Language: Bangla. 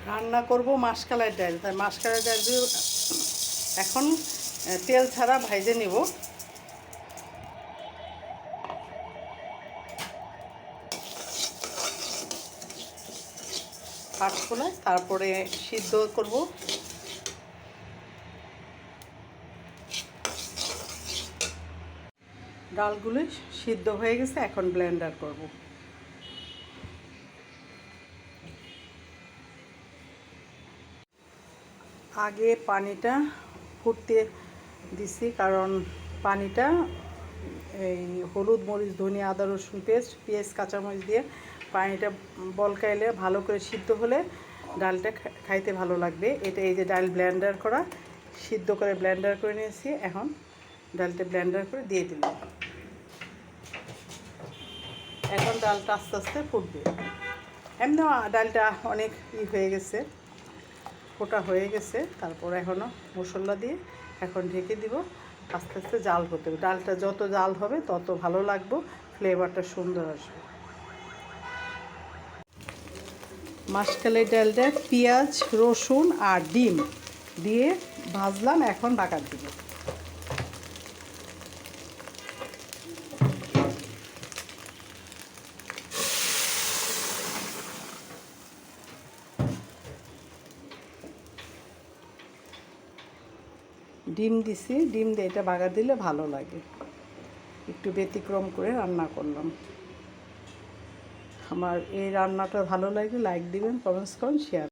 রান্না করব মাসকলাই ডাল, তাই মাসকলাই ডাল এখন তেল ছাড়া ভাইজে নিব। কাঠখোলায় তারপরে সিদ্ধ করব। ডালগুলো সিদ্ধ হয়ে গেছে, এখন ব্লেন্ডার করব। আগে পানিটা ফুটতে দিছি, কারণ পানিটা এই হলুদ মরিচ ধনিয়া আদা রসুন পেস্ট পেঁয়াজ কাঁচামরিচ দিয়ে পানিটা বলকাইলে ভালো করে সিদ্ধ হলে ডালটা খাইতে ভালো লাগবে। এটা এই যে ডাল ব্লেন্ডার করা, সিদ্ধ করে ব্লেন্ডার করে নিয়েছি। এখন ডালটা ব্লেন্ডার করে দিয়ে দিলাম। এখন ডালটা আস্তে আস্তে ফুটবে। এমনি ডালটা অনেক হয়ে গেছে, ফোটা হয়ে গেছে। তারপর এখনও মশলা দিয়ে এখন ঢেকে দিব। আস্তে আস্তে জাল হতে হবে। ডালটা যত জাল হবে তত ভালো লাগবে, ফ্লেভারটা সুন্দর আসবে। মাসকলাই ডালটা পেঁয়াজ রসুন আর ডিম দিয়ে ভাজলাম, এখন বাগার দিব। ডিম দিছি, ডিম দিয়ে এটা বাগার দিলে ভালো লাগে। একটু ব্যতিক্রম করে রান্না করলাম। আমার এই রান্নাটা ভালো লাগলে লাইক দিবেন, কমেন্টস করুন, শেয়ার